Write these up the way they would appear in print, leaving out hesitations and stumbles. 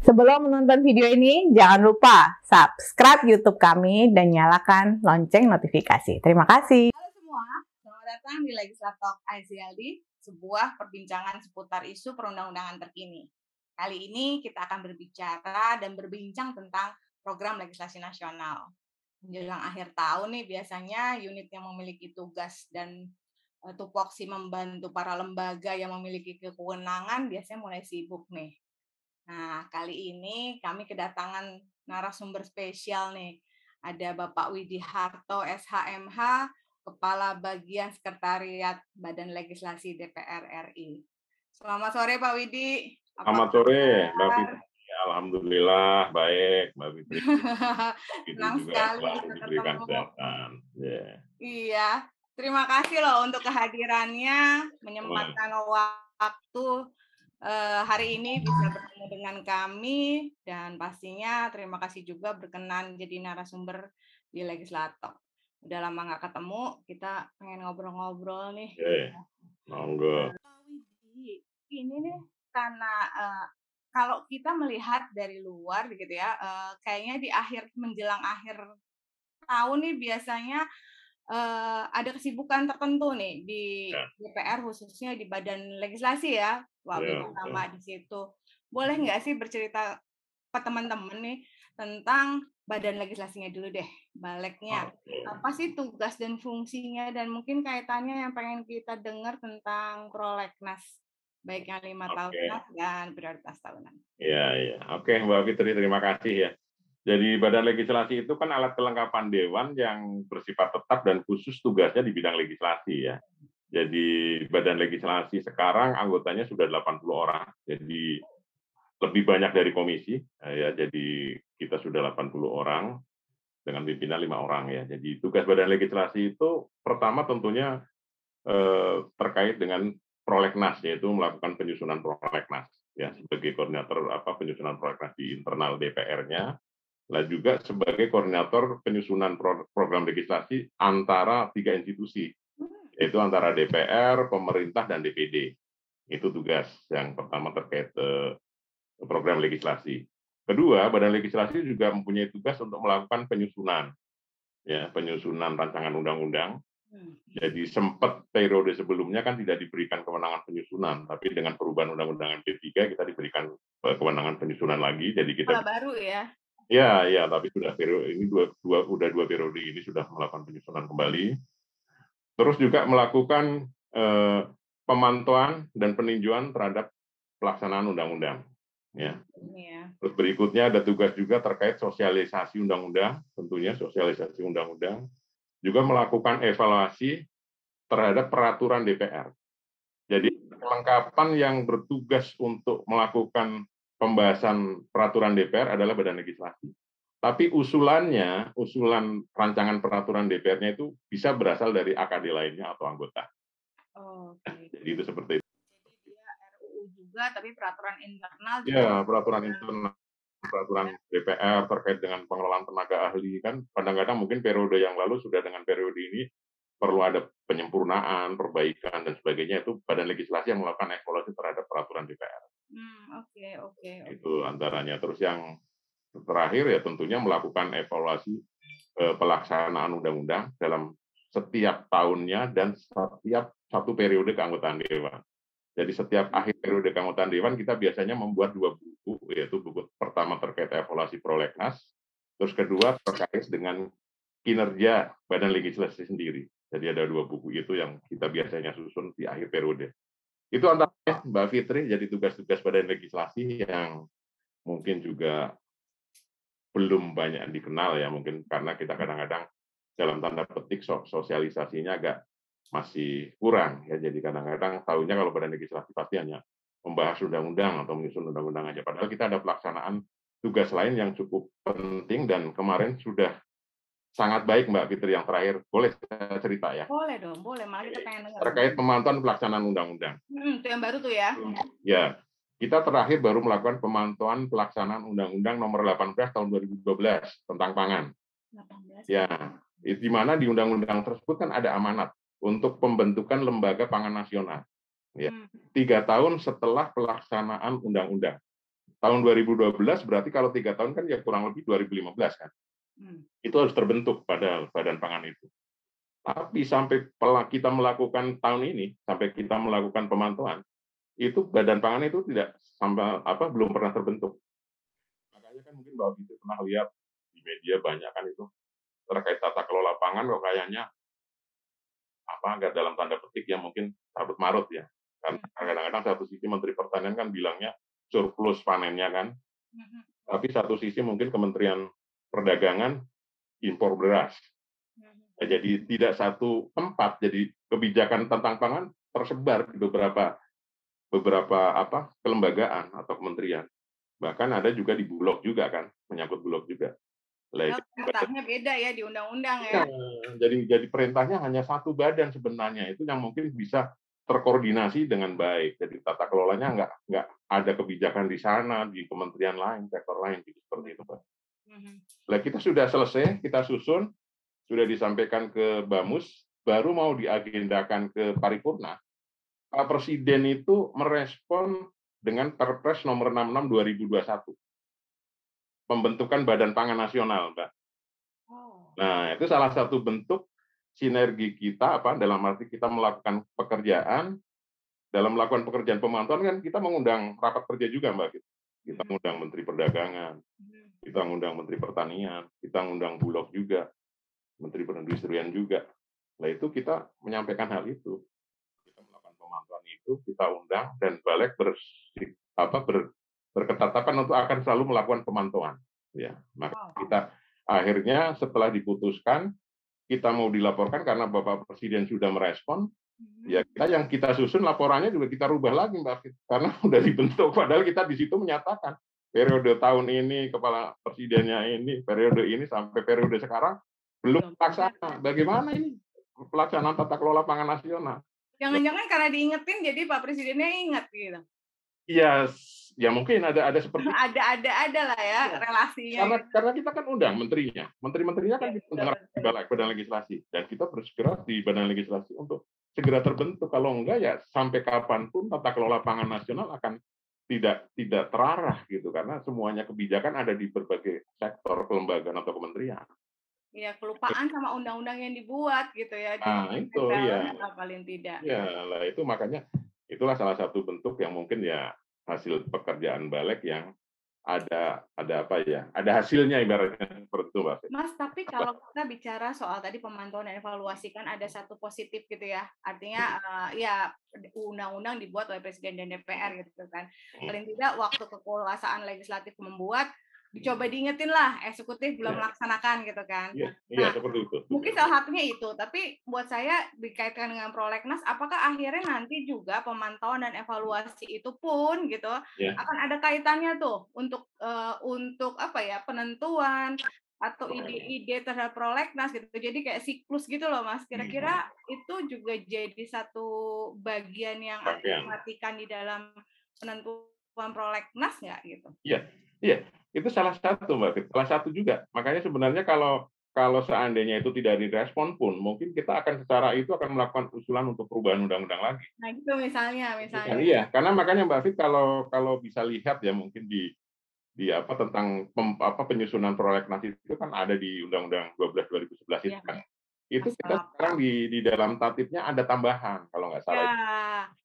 Sebelum menonton video ini, jangan lupa subscribe YouTube kami dan nyalakan lonceng notifikasi. Terima kasih. Halo semua, selamat datang di Legislatalk ICLD, sebuah perbincangan seputar isu perundang-undangan terkini. Kali ini kita akan berbicara dan berbincang tentang program legislasi nasional. Menjelang akhir tahun nih, biasanya unit yang memiliki tugas dan tupoksi membantu para lembaga yang memiliki kewenangan biasanya mulai sibuk nih. Nah, kali ini kami kedatangan narasumber spesial nih. Ada Bapak Widi Harto, SHMH, Kepala Bagian Sekretariat Badan Legislasi DPR RI. Selamat sore Pak Widi. Selamat sore, Mbak Fitri. Alhamdulillah baik, Mbak Fitri. Senang sekali bisa ketemu. Iya, terima kasih loh untuk kehadirannya, menyempatkan waktu hari ini bisa bertemu dengan kami, dan pastinya terima kasih juga berkenan jadi narasumber di Legislatalk. Udah lama nggak ketemu, kita pengen ngobrol-ngobrol nih. Monggo. Ini nih karena kalau kita melihat dari luar gitu ya, kayaknya di menjelang akhir tahun nih biasanya ada kesibukan tertentu nih di DPR, khususnya di Badan Legislasi ya, sama di situ. Boleh nggak sih bercerita ke teman-teman nih tentang Badan Legislasinya dulu deh, Baleknya. Apa sih tugas dan fungsinya, dan mungkin kaitannya yang pengen kita dengar tentang prolegnas, baik yang 5 tahunan dan prioritas tahunan. Iya. Oke, Mbak Fitri, terima kasih ya. Jadi Badan Legislasi itu kan alat kelengkapan Dewan yang bersifat tetap dan khusus tugasnya di bidang legislasi ya. Jadi Badan Legislasi sekarang anggotanya sudah 80 orang, jadi lebih banyak dari komisi ya. Jadi kita sudah 80 orang dengan pimpinan 5 orang ya. Jadi tugas Badan Legislasi itu pertama tentunya terkait dengan prolegnas, yaitu melakukan penyusunan prolegnas ya, sebagai koordinator penyusunan prolegnas di internal DPR-nya. Lah juga sebagai koordinator penyusunan program legislasi antara 3 institusi, yaitu antara DPR, pemerintah, dan DPD. Itu tugas yang pertama terkait program legislasi. Kedua, Badan Legislasi juga mempunyai tugas untuk melakukan penyusunan rancangan undang-undang. Jadi sempat periode sebelumnya kan tidak diberikan kewenangan penyusunan, tapi dengan perubahan Undang-Undang MP3 kita diberikan kewenangan penyusunan lagi. Jadi kita baru ya. Ya, tapi sudah periode ini dua periode ini sudah melakukan penyusunan kembali. Terus juga melakukan pemantauan dan peninjauan terhadap pelaksanaan undang-undang. Ya. Terus berikutnya ada tugas juga terkait sosialisasi undang-undang, tentunya sosialisasi undang-undang. Juga melakukan evaluasi terhadap peraturan DPR. Jadi kelengkapan yang bertugas untuk melakukan pembahasan peraturan DPR adalah Badan Legislasi. Tapi usulan rancangan peraturan DPR-nya itu bisa berasal dari AKD lainnya atau anggota. Jadi itu seperti itu. Jadi dia RUU juga, tapi peraturan internal juga. Ya, peraturan internal, peraturan DPR terkait dengan pengelolaan tenaga ahli kan. Kadang-kadang mungkin periode yang lalu sudah dengan periode ini perlu ada penyempurnaan, perbaikan, dan sebagainya. Itu Badan Legislasi yang melakukan evaluasi terhadap peraturan DPR. Oke. Itu antaranya. Terus yang terakhir ya tentunya melakukan evaluasi pelaksanaan undang-undang dalam setiap tahunnya dan setiap satu periode keanggotaan Dewan. Jadi setiap akhir periode keanggotaan Dewan kita biasanya membuat 2 buku, yaitu buku pertama terkait evaluasi prolegnas, terus kedua terkait dengan kinerja Badan Legislasi sendiri. Jadi ada 2 buku itu yang kita biasanya susun di akhir periode. Itu antaranya Mbak Fitri, jadi tugas-tugas Badan Legislasi yang mungkin juga belum banyak dikenal ya, mungkin karena kita kadang-kadang dalam tanda petik sosialisasinya agak masih kurang ya. Jadi kadang-kadang tahunya kalau Badan Legislasi pasti hanya membahas undang-undang atau menyusun undang-undang aja. Padahal kita ada pelaksanaan tugas lain yang cukup penting dan kemarin sudah sangat baik Mbak Fitri. Yang terakhir, boleh saya cerita ya? Boleh dong, boleh. Malah kita pengen dengar. Terkait pemantauan pelaksanaan undang-undang. Itu yang baru tuh ya? Ya, kita terakhir baru melakukan pemantauan pelaksanaan Undang-Undang Nomor 18 Tahun 2012 tentang pangan. 18. Ya, di mana di undang-undang tersebut kan ada amanat untuk pembentukan lembaga pangan nasional. Ya, 3 tahun setelah pelaksanaan undang-undang. tahun 2012 berarti kalau 3 tahun kan ya kurang lebih 2015 kan. Itu harus terbentuk pada Badan Pangan itu. Tapi sampai kita melakukan tahun ini, sampai kita melakukan pemantauan, itu Badan Pangan itu tidak sampai belum pernah terbentuk. Makanya kan mungkin Mbak Viti pernah lihat di media banyak kan itu terkait tata kelola pangan kok kayaknya nggak dalam tanda petik yang mungkin carut marut ya. Karena kadang-kadang satu sisi Menteri Pertanian kan bilangnya surplus panennya kan, tapi satu sisi mungkin Kementerian Perdagangan impor beras. Jadi tidak satu tempat, jadi kebijakan tentang pangan tersebar di beberapa kelembagaan atau kementerian. Bahkan ada juga di Bulog juga kan, menyangkut Bulog juga. Perintahnya beda ya di undang-undang ya. Jadi perintahnya hanya satu badan sebenarnya, itu yang mungkin bisa terkoordinasi dengan baik. Jadi tata kelolanya nggak ada kebijakan di sana, di kementerian lain, sektor lain, gitu, seperti itu, Pak. Nah, kita sudah selesai, kita susun, sudah disampaikan ke Bamus, baru mau diagendakan ke paripurna. Pak Presiden itu merespon dengan Perpres nomor 66 2021. Pembentukan Badan Pangan Nasional, Mbak. Nah, itu salah satu bentuk sinergi kita dalam arti kita melakukan pekerjaan, dalam melakukan pekerjaan pemantauan kan kita mengundang rapat kerja juga, Mbak. Kita mengundang Menteri Perdagangan, kita mengundang Menteri Pertanian, kita mengundang Bulog juga, Menteri Perindustrian juga. Nah, itu kita menyampaikan hal itu. Kita melakukan pemantauan itu, kita undang, dan Balik berketetapan untuk akan selalu melakukan pemantauan. Ya, maka kita akhirnya setelah diputuskan, kita mau dilaporkan karena Bapak Presiden sudah merespon, ya yang kita susun laporannya juga kita rubah lagi, Mbak Fit, karena udah dibentuk. Padahal kita di situ menyatakan periode tahun ini kepala presidennya ini, periode ini sampai periode sekarang belum terlaksana. Bagaimana ini pelaksanaan tata kelola pangan nasional? Jangan-jangan karena diingetin jadi Pak Presidennya ingat gitu. Iya, ya mungkin ada seperti ada lah ya relasinya. Karena kita kan undang menterinya, menteri-menterinya kan kita undang di Badan Legislasi, dan kita bersegera di Badan Legislasi untuk segera terbentuk. Kalau enggak ya sampai kapanpun tata kelola pangan nasional akan tidak terarah gitu, karena semuanya kebijakan ada di berbagai sektor, kelembagaan atau kementerian. Ya, kelupaan sama undang-undang yang dibuat gitu ya. Nah, itu ya. Paling tidak. Ya, lah itu makanya itulah salah satu bentuk yang mungkin ya hasil pekerjaan Balik yang ada hasilnya ibaratnya seperti itu, Mbak. Mas, tapi kalau kita bicara soal tadi pemantauan dan evaluasi kan ada satu positif gitu ya. Artinya ya undang-undang dibuat oleh Presiden dan DPR gitu kan. Paling tidak waktu kekuasaan legislatif membuat dicoba diingetin lah, eksekutif belum melaksanakan gitu kan. Iya, seperti itu. Mungkin salah satunya itu, tapi buat saya dikaitkan dengan prolegnas, apakah akhirnya nanti juga pemantauan dan evaluasi itu pun gitu akan ada kaitannya tuh untuk penentuan atau ide-ide terhadap prolegnas gitu. Jadi kayak siklus gitu loh, Mas. Kira-kira itu juga jadi satu bagian yang akan diperhatikan di dalam penentuan prolegnas nggak gitu? Iya, itu salah satu, Mbak. Salah satu juga. Makanya sebenarnya kalau seandainya itu tidak direspon pun, mungkin kita akan secara itu akan melakukan usulan untuk perubahan undang-undang lagi. Nah, itu misalnya. Iya, karena makanya Mbak Fit kalau bisa lihat ya mungkin di tentang penyusunan prolegnas itu kan ada di Undang-Undang 12 2011 itu kan. Itu kita sekarang di dalam tatipnya ada tambahan kalau nggak salah.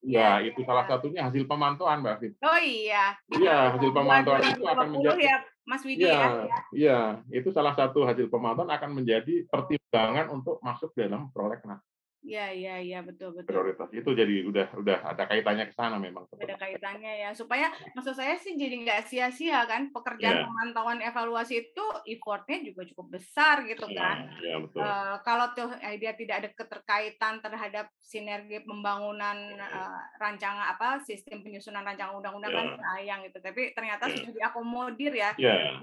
Ya, itu salah satunya hasil pemantauan, Mbak Fit. Oh iya. Iya, hasil pemantauan itu akan menjadi ya, Mas Widi ya. Iya, itu salah satu hasil pemantauan akan menjadi pertimbangan untuk masuk dalam prolegnas. Iya, betul. Prioritas itu jadi udah ada kaitannya ke sana memang. Ada kaitannya ya, supaya maksud saya sih jadi nggak sia-sia kan pekerjaan pemantauan evaluasi itu effortnya juga cukup besar gitu kan. Iya, betul. Kalau tuh dia tidak ada keterkaitan terhadap sinergi pembangunan rancangan sistem penyusunan rancangan undang-undang kan sayang gitu. Tapi ternyata sudah diakomodir ya. Iya.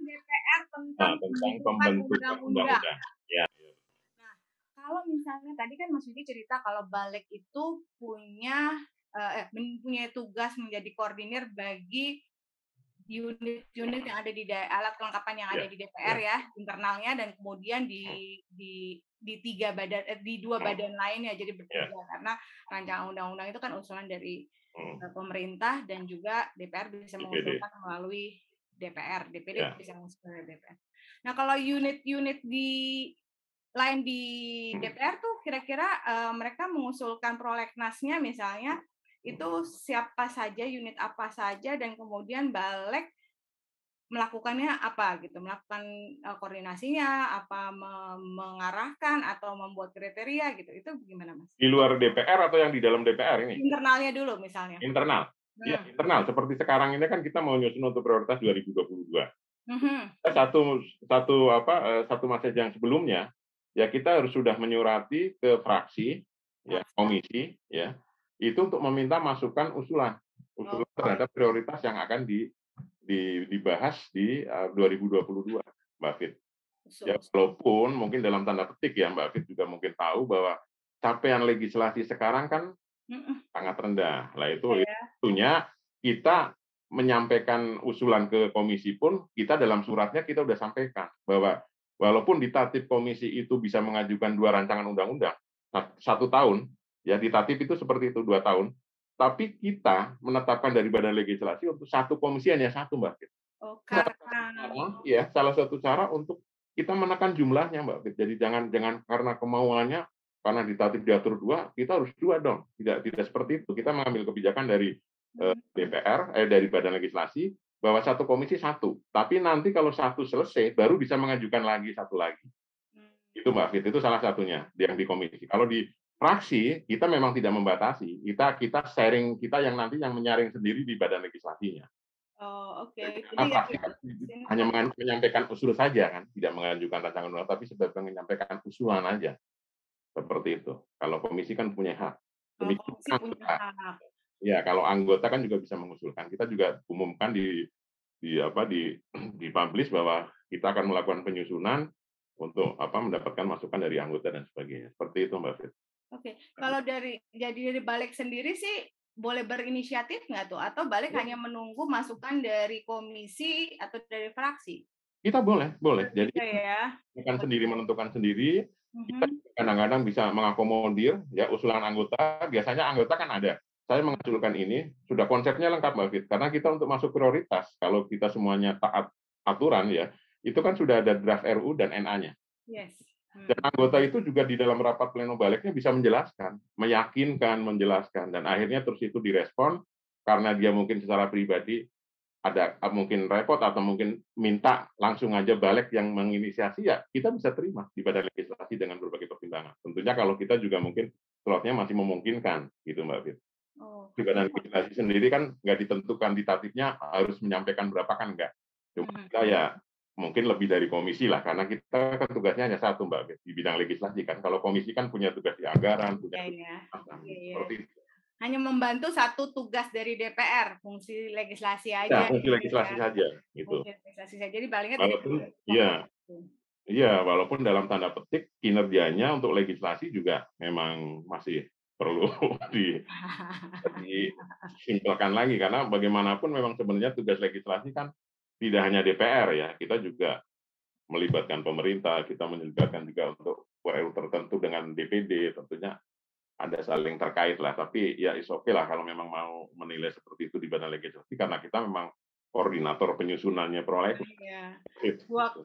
DPR tentang pembentukan undang-undang. Ya. Kalau misalnya tadi kan Mas Widi cerita kalau Balik itu mempunyai tugas menjadi koordinir bagi unit-unit yang ada di alat kelengkapan yang ada di DPR ya, internalnya, dan kemudian di dua badan lain ya, jadi bertiga, karena rancangan undang-undang itu kan usulan dari pemerintah dan juga DPR bisa mengusulkan melalui DPR, DPD bisa mengusulkan dari DPR. Nah, kalau unit-unit lain di DPR tuh kira-kira mereka mengusulkan prolegnasnya misalnya itu siapa saja, unit apa saja, dan kemudian balik melakukannya apa gitu, melakukan koordinasinya, apa mengarahkan atau membuat kriteria gitu, itu gimana Mas? Di luar DPR atau yang di dalam DPR ini? Internalnya dulu misalnya. Internal. Ya, internal. Seperti sekarang ini kan kita mau nyusun untuk prioritas 2022. Satu message yang sebelumnya, ya kita harus sudah menyurati ke fraksi, ya komisi, ya itu untuk meminta masukan usulan terhadap prioritas yang akan dibahas di 2022, Mbak Fit. Ya, walaupun mungkin dalam tanda petik ya Mbak Fit juga mungkin tahu bahwa capaian legislasi sekarang kan sangat rendah. Lah itu tentunya kita menyampaikan usulan ke komisi pun kita dalam suratnya kita sudah sampaikan bahwa walaupun di tatip komisi itu bisa mengajukan 2 rancangan undang-undang 1 tahun, ya di tatip itu seperti itu 2 tahun, tapi kita menetapkan dari Badan Legislasi untuk 1 komisi hanya 1, Mbak Fit. Salah satu cara untuk kita menekan jumlahnya, Mbak Fit. Jadi jangan karena kemauannya karena di tatip diatur 2, kita harus 2 dong. Tidak seperti itu. Kita mengambil kebijakan dari DPR, dari Badan Legislasi, bahwa 1 komisi 1. Tapi nanti kalau 1 selesai, baru bisa mengajukan lagi 1 lagi. Itu Mbak Fit, itu salah satunya yang di komisi. Kalau di fraksi, kita memang tidak membatasi. Kita sharing, kita yang nanti yang menyaring sendiri di Badan Legislasinya. Jadi fraksi hanya menyampaikan usul saja kan, tidak mengajukan rancangan undang, tapi sebagai menyampaikan usulan aja. Seperti itu. Kalau komisi kan punya hak. Ya, kalau anggota kan juga bisa mengusulkan. Kita juga umumkan di publish bahwa kita akan melakukan penyusunan untuk mendapatkan masukan dari anggota dan sebagainya. Seperti itu, Mbak Fit. Kalau dari balik sendiri sih boleh berinisiatif nggak tuh? Atau balik hanya menunggu masukan dari komisi atau dari fraksi? Kita boleh. Jadi akan sendiri menentukan sendiri. Kita kadang-kadang bisa mengakomodir ya usulan anggota. Biasanya anggota kan ada. Saya mengusulkan ini, sudah konsepnya lengkap Mbak Fit, karena kita untuk masuk prioritas, kalau kita semuanya taat aturan ya, itu kan sudah ada draft RU dan NA-nya. Dan anggota itu juga di dalam rapat pleno baliknya bisa menjelaskan, meyakinkan, menjelaskan, dan akhirnya terus itu direspon, karena dia mungkin secara pribadi ada mungkin repot atau mungkin minta langsung aja balik yang menginisiasi, ya kita bisa terima di Badan Legislasi dengan berbagai pertimbangan. Tentunya kalau kita juga mungkin slotnya masih memungkinkan, gitu Mbak Fit. Di Badan Legislasi sendiri kan nggak ditentukan di tatipnya harus menyampaikan berapa kan enggak. Cuma kita ya mungkin lebih dari komisi lah, karena kita kan tugasnya hanya 1 Mbak Fit, di bidang legislasi kan. Kalau komisi kan punya tugas di anggaran, punya seperti itu. Hanya membantu 1 tugas dari DPR, fungsi legislasi aja. Ya, fungsi legislasi saja, gitu. Legislasi saja. Jadi palingnya walaupun dalam tanda petik kinerjanya untuk legislasi juga memang masih perlu disimpelkan lagi, karena bagaimanapun memang sebenarnya tugas legislasi kan tidak hanya DPR ya, kita juga melibatkan pemerintah, kita melibatkan juga untuk RU tertentu dengan DPD, tentunya ada saling terkait lah, tapi ya is okay lah kalau memang mau menilai seperti itu di Badan Legislasi, karena kita memang koordinator penyusunannya prolegnas.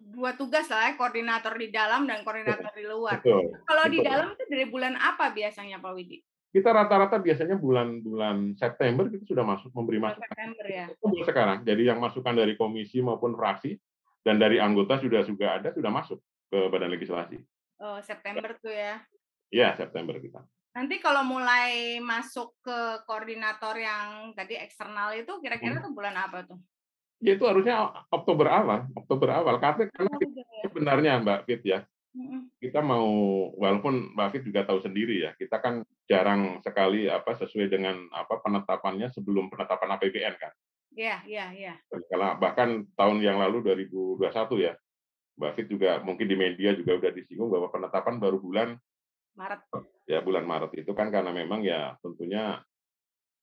Dua tugas lah, koordinator di dalam dan koordinator di luar. Betul. Kalau di dalam itu dari bulan apa biasanya Pak Widi? Kita rata-rata biasanya bulan September kita sudah memberi masukan. September ya. Sekarang, jadi yang masukan dari komisi maupun fraksi dan dari anggota sudah masuk ke Badan Legislasi. September tuh ya. Iya, September kita. Nanti kalau mulai masuk ke koordinator yang tadi eksternal itu kira-kira tuh bulan apa tuh? Ya itu harusnya Oktober awal. Karena sebenarnya Mbak Fit ya, kita mau, walaupun Mbak Fit juga tahu sendiri ya, kita kan jarang sekali sesuai dengan penetapannya sebelum penetapan APBN kan. Iya. Bahkan tahun yang lalu 2021 ya, Mbak Fit juga mungkin di media juga udah disinggung bahwa penetapan baru bulan Maret. Ya bulan Maret itu kan karena memang ya tentunya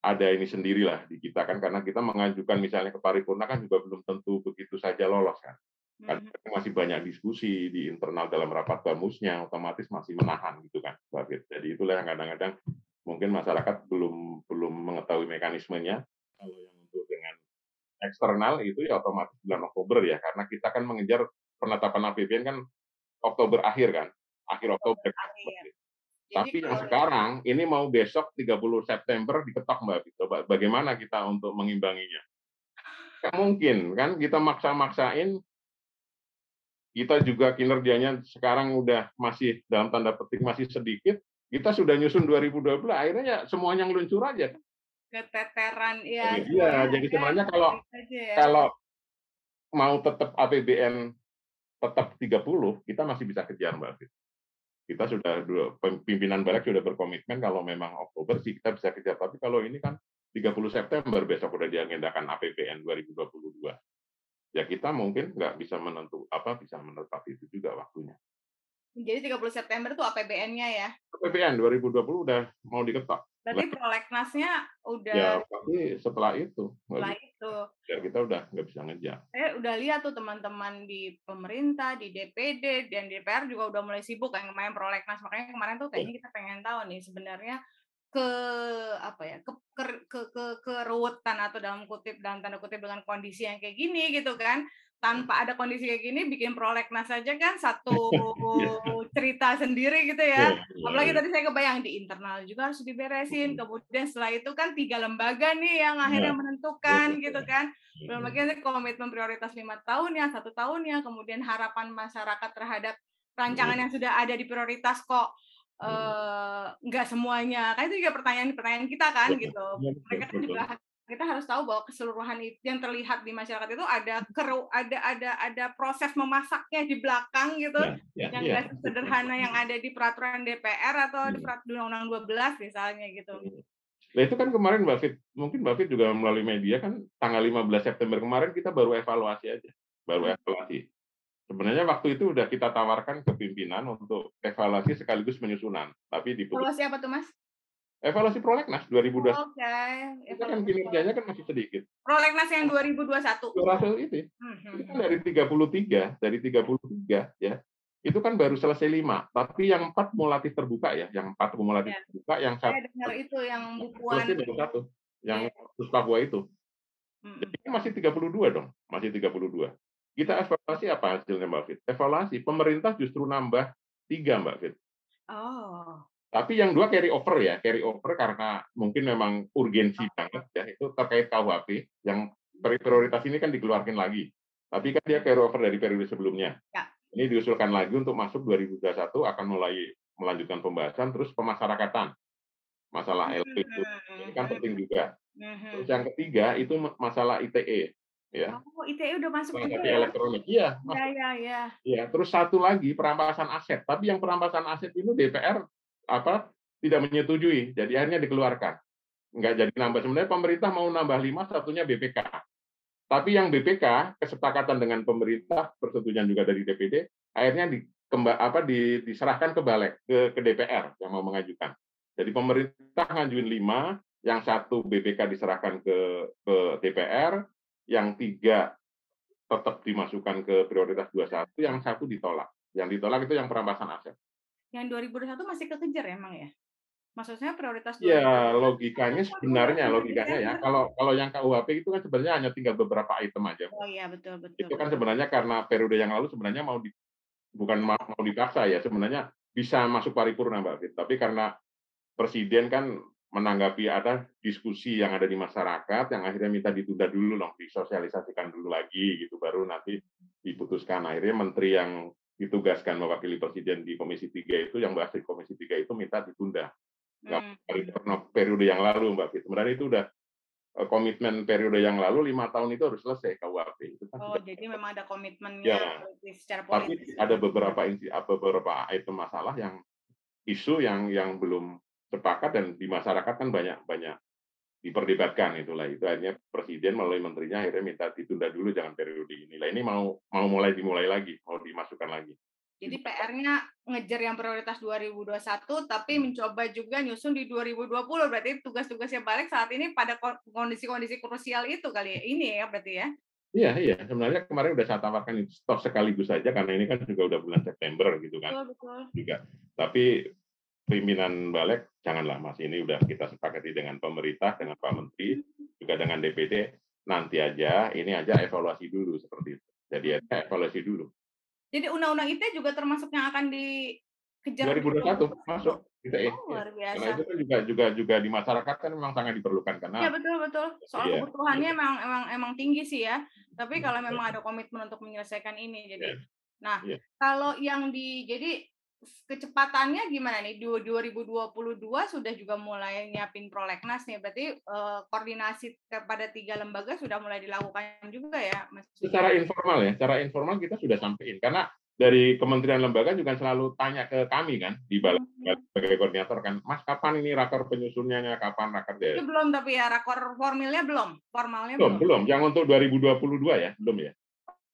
ada ini sendirilah di kita kan, karena kita mengajukan misalnya ke paripurna kan juga belum tentu begitu saja lolos kan. Kan masih banyak diskusi di internal dalam rapat bamusnya, otomatis masih menahan gitu kan, Mbak Fit. Jadi itulah yang kadang-kadang mungkin masyarakat belum belum mengetahui mekanismenya. Kalau yang untuk dengan eksternal itu ya otomatis bulan Oktober ya, karena kita kan mengejar penetapan APBN kan Oktober akhir kan, akhir Oktober. Akhir. Jadi Tapi yang kalau sekarang ini mau besok 30 September diketok Mbak Fit. Coba bagaimana kita untuk mengimbanginya? Nggak mungkin kan kita maksa-maksain, kita juga kinerjanya sekarang udah masih dalam tanda petik masih sedikit, kita sudah nyusun 2020, akhirnya ya semuanya ngeluncur aja kan. keteteran ya Iya, semuanya jadi ada sebenarnya kalau gitu aja ya. kalau mau tetap APBN tetap 30, kita masih bisa kejar Mbak Fit. Kita sudah pimpinan balik sudah berkomitmen kalau memang Oktober sih kita bisa kejar. Tapi kalau ini kan 30 September besok udah diagendakan APBN 2022. Ya kita mungkin nggak bisa bisa menetap itu juga waktunya. Jadi 30 September tuh APBN-nya ya. APBN 2020 udah mau diketok. Berarti prolegnasnya Ya udah pasti setelah itu. setelah itu. Ya kita udah nggak bisa ngejar. Saya udah lihat tuh teman-teman di pemerintah, di DPD, dan DPR juga udah mulai sibuk kan kemarin prolegnas. Makanya kemarin tuh kayaknya kita pengen tahu nih sebenarnya ke apa ya keruwetan atau dalam tanda kutip dengan kondisi yang kayak gini gitu kan, tanpa ada kondisi kayak gini bikin prolegnas saja kan satu cerita sendiri gitu ya. Apalagi tadi saya kebayang di internal juga harus diberesin, kemudian setelah itu kan 3 lembaga nih yang akhirnya menentukan gitu kan, belum lagi nanti komitmen prioritas 5 tahunnya, 1 tahunnya, kemudian harapan masyarakat terhadap rancangan yang sudah ada di prioritas kok nggak semuanya, kan itu juga pertanyaan-pertanyaan kita kan gitu. Mereka kan juga kita harus tahu bahwa keseluruhan itu yang terlihat di masyarakat itu ada proses memasaknya di belakang gitu, yang nggak sederhana yang ada di peraturan DPR atau di peraturan Undang-Undang 12 misalnya gitu. Nah itu kan kemarin Mbak Fit, mungkin Mbak Fit juga melalui media kan tanggal 15 September kemarin kita baru evaluasi aja, baru evaluasi. Sebenarnya waktu itu udah kita tawarkan ke pimpinan untuk evaluasi sekaligus penyusunan, tapi diputus. Evaluasi apa tuh Mas? Evaluasi prolegnas 2020. Oke. Kita kan kinerjanya kan masih sedikit. Prolegnas yang 2021. Itu kan dari 33 ya, itu kan baru selesai 5, tapi yang 4 kumulatif terbuka ya, yang 4 kumulatif terbuka, yang Saya satu dengar itu yang bukuan selesai baru 1, yang khusus Papua itu. Jadi masih 32 dong, masih 32. Kita evaluasi apa hasilnya Mbak Fit? Evaluasi pemerintah justru nambah 3 Mbak Fit. Oh. Tapi yang 2 carry over karena mungkin memang urgensi banget ya, itu terkait KUHP yang prioritas ini kan dikeluarkan lagi. Tapi kan dia carry over dari periode sebelumnya. Ya. Ini diusulkan lagi untuk masuk 2021 akan mulai melanjutkan pembahasan, terus pemasyarakatan. Masalah LP itu ini kan penting juga. Terus yang ketiga itu masalah ITE ya. Oh, ITE udah masuk juga KTP ya? elektronik. Iya, Iya, terus satu lagi perampasan aset. Tapi yang perampasan aset itu DPR tidak menyetujui. Jadi akhirnya dikeluarkan. Nggak jadi nambah. Sebenarnya pemerintah mau nambah 5, satunya BPK. Tapi yang BPK kesepakatan dengan pemerintah, persetujuan juga dari DPD, akhirnya diserahkan ke balik ke DPR yang mau mengajukan. Jadi pemerintah ngajuin 5, yang 1 BPK diserahkan ke DPR, yang 3 tetap dimasukkan ke prioritas 21, yang 1 ditolak. Yang ditolak itu yang perampasan aset. Yang 2021 masih kekejar emang ya? Maksudnya prioritas 2021. Ya, logikanya ya. Kalau yang KUHP itu kan sebenarnya hanya tinggal beberapa item aja. Oh iya, betul. Itu kan sebenarnya karena periode yang lalu sebenarnya bukan mau dipaksa ya, sebenarnya bisa masuk paripurna Mbak Fit. Tapi karena Presiden kan menanggapi ada diskusi yang ada di masyarakat yang akhirnya minta ditunda dulu loh, disosialisasikan dulu lagi gitu, baru nanti diputuskan. Akhirnya menteri yang ditugaskan mewakili Presiden di Komisi 3 itu, yang bahas di Komisi 3 itu minta ditunda. Periode yang lalu Mbak Fit. Sebenarnya itu udah komitmen periode yang lalu 5 tahun itu harus selesai KUHP. Itu kan jadi memang ada komitmennya secara politis. Tapi ada beberapa item masalah yang isu yang belum sepakat dan di masyarakat kan banyak diperdebatkan itulah. Itu akhirnya Presiden melalui menterinya akhirnya minta ditunda dulu, jangan periode ini. Lah ini mau dimulai lagi, mau dimasukkan lagi. Jadi PR-nya ngejar yang prioritas 2021, tapi mencoba juga nyusun di 2020. Berarti tugas-tugasnya Balik saat ini pada kondisi-kondisi krusial itu kali ya? Ini ya berarti ya? Iya, iya. Sebenarnya kemarin udah saya tawarkan itu stop sekaligus saja karena ini kan juga udah bulan September gitu kan. Betul, betul. Juga. Tapi pimpinan Balik, janganlah Mas, ini udah kita sepakati dengan pemerintah, dengan Pak Menteri, juga dengan DPD, nanti aja, ini aja evaluasi dulu seperti itu. Jadi ya, evaluasi dulu. Jadi undang-undang ITE juga termasuk yang akan dikejar 2021 masuk ITE. Oh, luar biasa. Karena itu kan juga di masyarakat kan memang sangat diperlukan karena. Ya betul. Soal kebutuhannya emang tinggi sih ya. Tapi kalau memang ada komitmen untuk menyelesaikan ini, jadi. Nah, kalau yang jadi kecepatannya gimana nih? 2022 sudah juga mulai nyiapin prolegnas nih. Berarti koordinasi kepada 3 lembaga sudah mulai dilakukan juga ya, Mas? Secara informal kita sudah sampaikan karena dari kementerian lembaga juga selalu tanya ke kami kan di Balik sebagai koordinator kan, Mas kapan ini rakor penyusunannya, kapan rakor daerah? Itu belum tapi ya rakor formilnya belum, formalnya belum. Yang untuk 2022 ya, belum ya.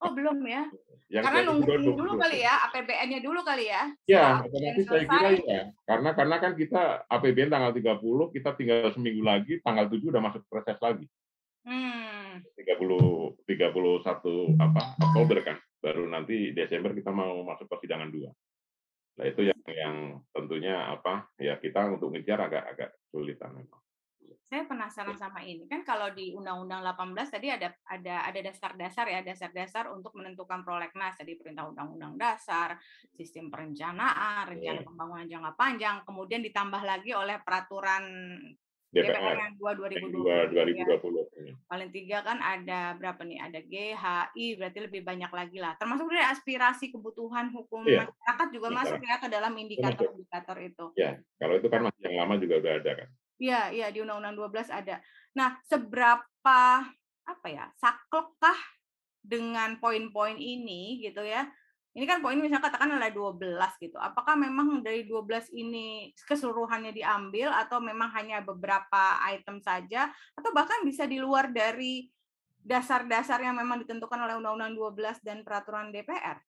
Oh belum ya. Yang karena nungguin dulu kali ya, APBN-nya dulu kali ya. Ya, otomatis saya kira ya. Karena kan kita APBN tanggal 30, kita tinggal seminggu lagi, tanggal 7 udah masuk proses lagi. 31 Oktober kan, baru nanti Desember kita mau masuk persidangan 2. Nah itu yang tentunya ya kita untuk ngejar agak sulitan memang. Saya penasaran sama ini kan kalau di Undang-Undang 18 tadi ada dasar-dasar ya, dasar-dasar untuk menentukan prolegnas, jadi perintah Undang-Undang Dasar, sistem perencanaan, rencana pembangunan jangka panjang, kemudian ditambah lagi oleh peraturan DPR yang 2020. Paling 3 kan ada berapa nih? Ada GHI, berarti lebih banyak lagi lah. Termasuk dari aspirasi kebutuhan hukum masyarakat juga masuk ya ke dalam indikator-indikator itu. Ya, kalau itu kan masih yang lama juga udah ada kan. Iya, di Undang-Undang 12 ada. Nah, seberapa saklokkah dengan poin-poin ini gitu ya? Ini kan poin misalnya katakan ada 12 gitu. Apakah memang dari 12 ini keseluruhannya diambil atau memang hanya beberapa item saja atau bahkan bisa di luar dari dasar-dasar yang memang ditentukan oleh Undang-Undang 12 dan peraturan DPR?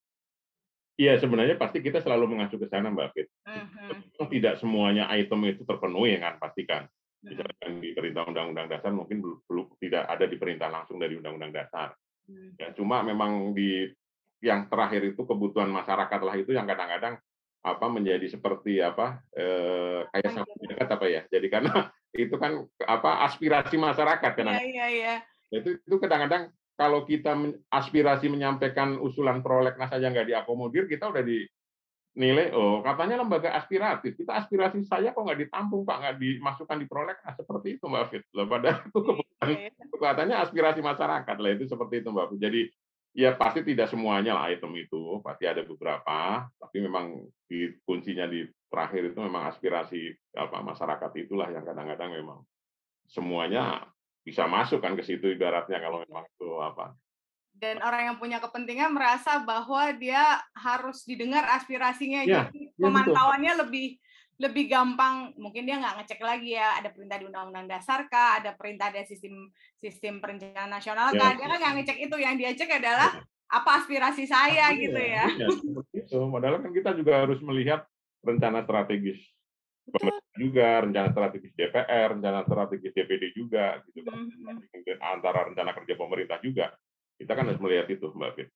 Iya, sebenarnya pasti kita selalu mengacu ke sana, Mbak Fit. Tidak semuanya item itu terpenuhi kan, pastikan. Misalkan di perintah Undang-Undang Dasar mungkin belum tidak ada di perintah langsung dari Undang-Undang Dasar. Ya, cuma memang di yang terakhir itu kebutuhan masyarakat lah itu yang kadang-kadang menjadi seperti kayak sapu dekat ya. Jadi karena itu kan aspirasi masyarakat kan. Iya. Itu kadang-kadang kalau kita aspirasi menyampaikan usulan prolegnas saja nggak diakomodir, kita udah dinilai, katanya lembaga aspiratif. Kita aspirasi saya kok nggak ditampung, Pak, nggak dimasukkan di prolegnas. Seperti itu, Mbak Fit. Padahal itu kelihatannya aspirasi masyarakat. Lah itu seperti itu, Mbak Fit. Jadi, ya pasti tidak semuanya lah item itu. Pasti ada beberapa. Tapi memang kuncinya di terakhir itu memang aspirasi masyarakat itulah yang kadang-kadang memang semuanya bisa masuk kan ke situ ibaratnya kalau memang itu Dan orang yang punya kepentingan merasa bahwa dia harus didengar aspirasinya, jadi pemantauannya lebih gampang. Mungkin dia nggak ngecek lagi ya, ada perintah di Undang-Undang Dasar kah, ada perintah dari sistem perencanaan nasional kah, dia kan nggak ngecek itu, yang dia cek adalah apa aspirasi saya gitu ya. Itu, padahal kan kita juga harus melihat rencana strategis pemerintah juga, rencana strategis DPR, rencana strategis DPD juga, gitu kan. Antara rencana kerja pemerintah juga, kita kan harus melihat itu, Mbak Fit.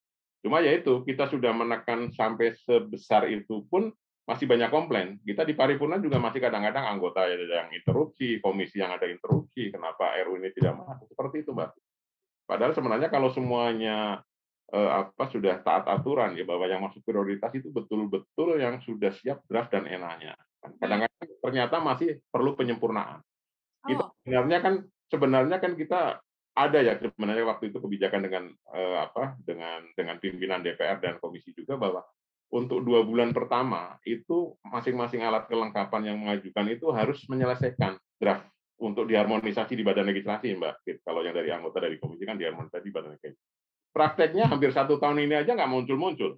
Cuma ya itu, kita sudah menekan sampai sebesar itu pun masih banyak komplain. Kita di paripurna juga masih kadang-kadang anggota yang interupsi, komisi yang ada interupsi, kenapa RU ini tidak masuk, seperti itu, Mbak. Padahal sebenarnya kalau semuanya sudah taat aturan ya bahwa yang masuk prioritas itu betul-betul yang sudah siap draft dan enaknya. Kadang-kadang ternyata masih perlu penyempurnaan. Kita sebenarnya kan kita ada ya sebenarnya waktu itu kebijakan dengan pimpinan DPR dan komisi juga bahwa untuk 2 bulan pertama itu masing-masing alat kelengkapan yang mengajukan itu harus menyelesaikan draft untuk diharmonisasi di badan legislasi, Mbak. Kalau yang dari anggota dari komisi kan diharmonisasi di badan legislasi. Prakteknya hampir 1 tahun ini aja nggak muncul-muncul.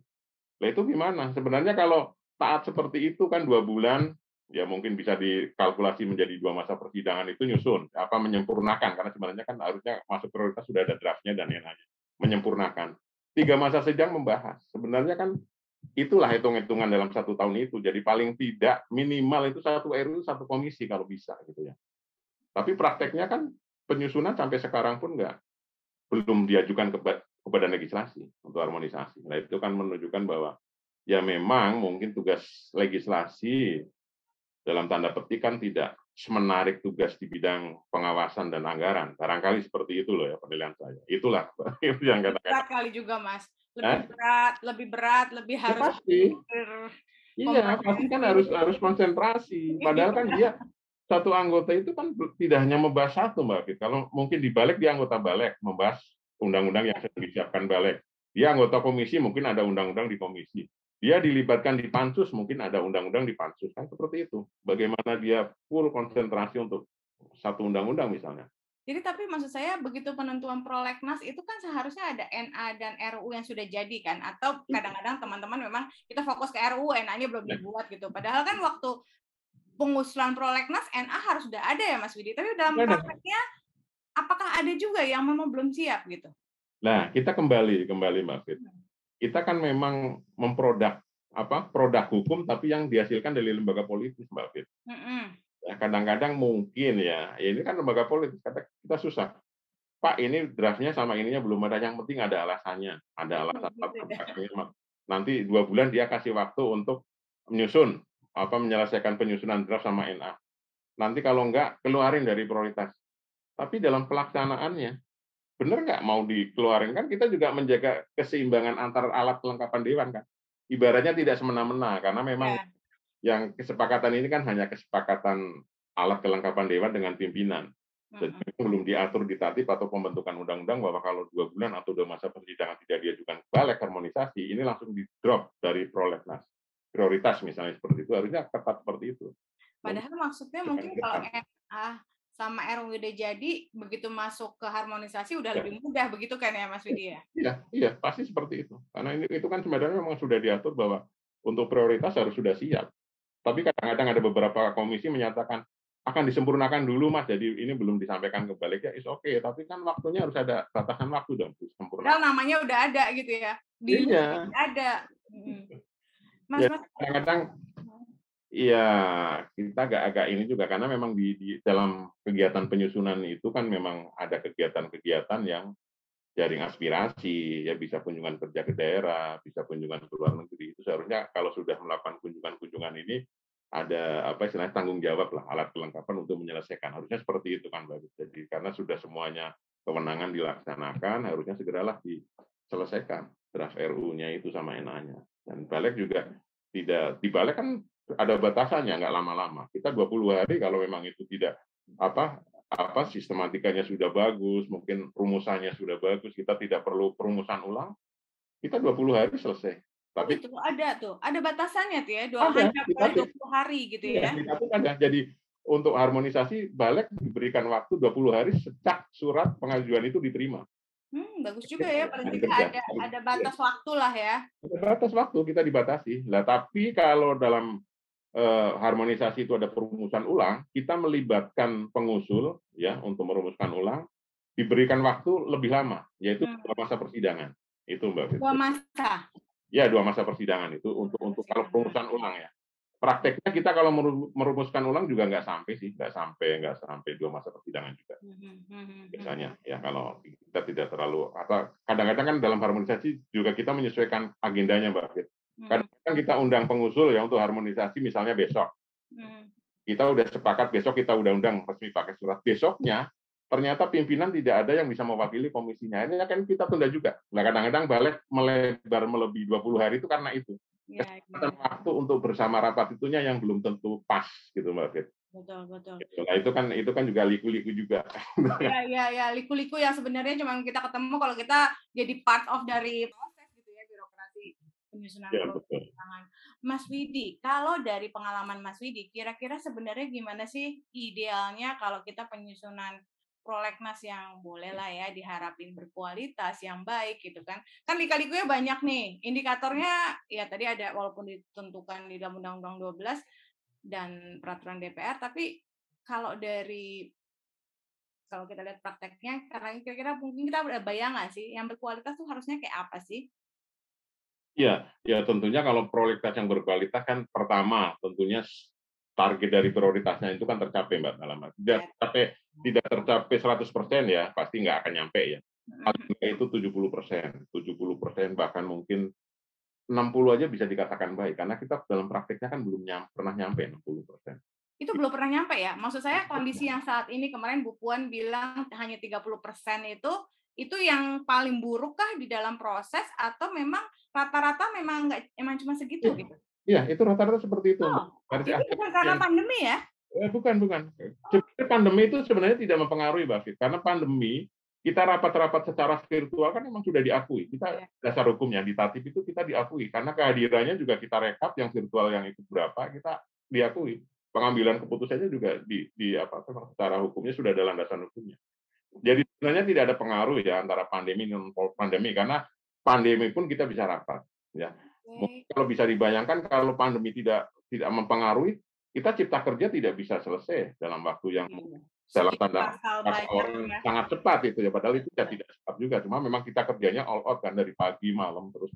Nah itu gimana? Sebenarnya kalau taat seperti itu kan 2 bulan, ya mungkin bisa dikalkulasi menjadi 2 masa persidangan itu nyusun, menyempurnakan, karena sebenarnya kan harusnya masuk prioritas sudah ada draftnya dan yang lainnya. Menyempurnakan. 3 masa sidang membahas. Sebenarnya kan itulah hitung-hitungan dalam 1 tahun itu. Jadi paling tidak minimal itu 1 RUU 1 komisi kalau bisa gitu ya. Tapi prakteknya kan penyusunan sampai sekarang pun belum diajukan ke Badan Legislasi untuk harmonisasi. Nah itu kan menunjukkan bahwa ya memang mungkin tugas legislasi dalam tanda petik kan tidak menarik tugas di bidang pengawasan dan anggaran. Barangkali seperti itu loh ya penilaian saya. Itulah yang Berat kata-kata. kali juga, Mas. Eh? Lebih berat, lebih Ya harus pasti. Iya, pasti kan berkompetensi. harus konsentrasi. Padahal kan dia satu anggota itu kan tidak hanya membahas satu, Mbak Fit. Kalau mungkin di balik dia anggota balik membahas undang-undang yang sedang disiapkan balik. Dia anggota komisi mungkin ada undang-undang di komisi. Dia dilibatkan di pansus mungkin ada undang-undang di pansus kan seperti itu. Bagaimana dia full konsentrasi untuk satu undang-undang misalnya. Jadi tapi maksud saya begitu penentuan prolegnas itu kan seharusnya ada NA dan RUU yang sudah jadi kan, atau kadang-kadang teman-teman memang kita fokus ke RUU, NA-nya belum dibuat gitu. Padahal kan waktu pengusulan prolegnas NA harus sudah ada ya Mas Widi. Tapi dalam prakteknya apakah ada juga yang memang belum siap gitu? Nah, kita kembali Mbak Fit. Kita kan memang produk hukum tapi yang dihasilkan dari lembaga politis Mbak Fit. Ya, kadang-kadang mungkin ya ini kan lembaga politik kita susah. Pak, ini draftnya sama ininya belum ada, yang penting ada alasannya, ada alasan nanti 2 bulan dia kasih waktu untuk menyelesaikan penyusunan draft sama NA. Nanti kalau enggak keluarin dari prioritas. Tapi dalam pelaksanaannya benar nggak mau dikeluarin, kan kita juga menjaga keseimbangan antar alat kelengkapan dewan kan. Ibaratnya tidak semena-mena karena memang yang kesepakatan ini kan hanya kesepakatan alat kelengkapan dewan dengan pimpinan. Dan belum diatur di tatip atau pembentukan undang-undang bahwa kalau 2 bulan atau 2 masa persidangan tidak diajukan balik harmonisasi, ini langsung di-drop dari prolegnas. Prioritas misalnya seperti itu, harusnya ketat seperti itu. Padahal maksudnya mungkin kalau NA sama RUU udah jadi, begitu masuk ke harmonisasi udah lebih mudah, begitu kan ya Mas Widi ya? Iya, pasti seperti itu. Karena itu kan sebenarnya memang sudah diatur bahwa untuk prioritas harus sudah siap. Tapi kadang-kadang ada beberapa komisi menyatakan akan disempurnakan dulu Mas, jadi ini belum disampaikan ke balik ya, is okay. Tapi kan waktunya harus ada batasan waktu dong disempurnakan. Padahal namanya udah ada gitu ya. Iya. Ada. Mas, kadang-kadang iya, kita agak ini juga karena memang di dalam kegiatan penyusunan itu kan memang ada kegiatan-kegiatan yang jaring aspirasi, ya bisa kunjungan kerja ke daerah, bisa kunjungan ke luar negeri. Itu seharusnya kalau sudah melakukan kunjungan-kunjungan ini ada istilahnya tanggung jawab lah, alat kelengkapan untuk menyelesaikan. Harusnya seperti itu kan, Mbak. Jadi karena sudah semuanya kewenangan dilaksanakan, harusnya segeralah diselesaikan draft RU-nya itu sama NA-nya. Dan balik juga tidak dibalik kan ada batasannya, nggak lama-lama. Kita 20 hari kalau memang itu tidak sistematikanya sudah bagus, mungkin rumusannya sudah bagus, kita tidak perlu perumusan ulang, kita 20 hari selesai. Tapi itu ada batasannya tuh ya, 20 hari gitu ya. Jadi untuk harmonisasi balik diberikan waktu 20 hari sejak surat pengajuan itu diterima. Bagus juga ya, paling tidak ada batas waktu lah ya. Ada batas waktu, kita dibatasi. Lah tapi kalau dalam harmonisasi itu ada perumusan ulang, kita melibatkan pengusul ya untuk merumuskan ulang, diberikan waktu lebih lama, yaitu 2 masa persidangan. Itu Mbak Fit. 2 masa. Ya, 2 masa persidangan itu untuk kalau perumusan ulang ya. Prakteknya kita kalau merumuskan ulang juga nggak sampai 2 masa persidangan juga. Biasanya ya kalau kita tidak terlalu kadang-kadang kan dalam harmonisasi juga kita menyesuaikan agendanya Mbak Fit. Kadang-kadang kita undang pengusul ya untuk harmonisasi misalnya besok. Kita udah sepakat besok kita undang resmi pakai surat. Besoknya ternyata pimpinan tidak ada yang bisa mewakili komisinya. Ini kan kita tunda juga. Nah, kadang-kadang balik melebar melebihi 20 hari itu karena itu. Kesempatan waktu untuk bersama rapat itunya yang belum tentu pas gitu Mbak Fit. Betul. Nah, itu kan juga liku-liku juga. Ya, liku-liku yang sebenarnya cuma kita ketemu kalau kita jadi part of dari proses gitu ya, birokrasi penyusunan perundangan. Mas Widi, kalau dari pengalaman Mas Widi, kira-kira sebenarnya gimana sih idealnya kalau kita penyusunan prolegnas yang boleh lah ya diharapin berkualitas yang baik gitu kan. Kan lika-likunya banyak nih. Indikatornya ya tadi ada walaupun ditentukan di dalam Undang-Undang 12 dan peraturan DPR, tapi kalau kita lihat prakteknya, karena kira-kira mungkin kita ada bayangan sih, yang berkualitas tuh harusnya kayak apa sih? Iya, ya tentunya kalau prolegnas yang berkualitas kan pertama tentunya target dari prioritasnya itu kan tercapai Mbak dalam arti tidak tercapai 100% ya pasti nggak akan nyampe ya. Paling nggak itu 70%, bahkan mungkin 60 aja bisa dikatakan baik karena kita dalam prakteknya kan belum pernah nyampe 60%. Itu belum pernah nyampe ya? Maksud saya kondisi yang saat ini kemarin Bu Puan bilang hanya 30% itu yang paling buruk kah di dalam proses atau memang rata-rata emang cuma segitu gitu? Iya, itu rata-rata seperti itu. Oh, jadi bukan karena pandemi ya? Bukan. Sebenarnya pandemi itu sebenarnya tidak mempengaruhi, Mbak Fit. Karena pandemi, kita rapat-rapat secara virtual kan memang sudah diakui. Kita dasar hukumnya di Tatip itu kita diakui. Karena kehadirannya juga kita rekap yang virtual yang ikut berapa, kita diakui. Pengambilan keputusannya juga secara hukumnya sudah ada landasan hukumnya. Jadi sebenarnya tidak ada pengaruh ya antara pandemi dan pandemi karena pandemi pun kita bisa rapat. Ya, kalau bisa dibayangkan kalau pandemi tidak mempengaruhi, kita cipta kerja tidak bisa selesai dalam waktu yang dalam tanda orang sangat cepat itu ya. Padahal itu tidak cepat juga. Cuma memang kita kerjanya all out kan dari pagi malam terus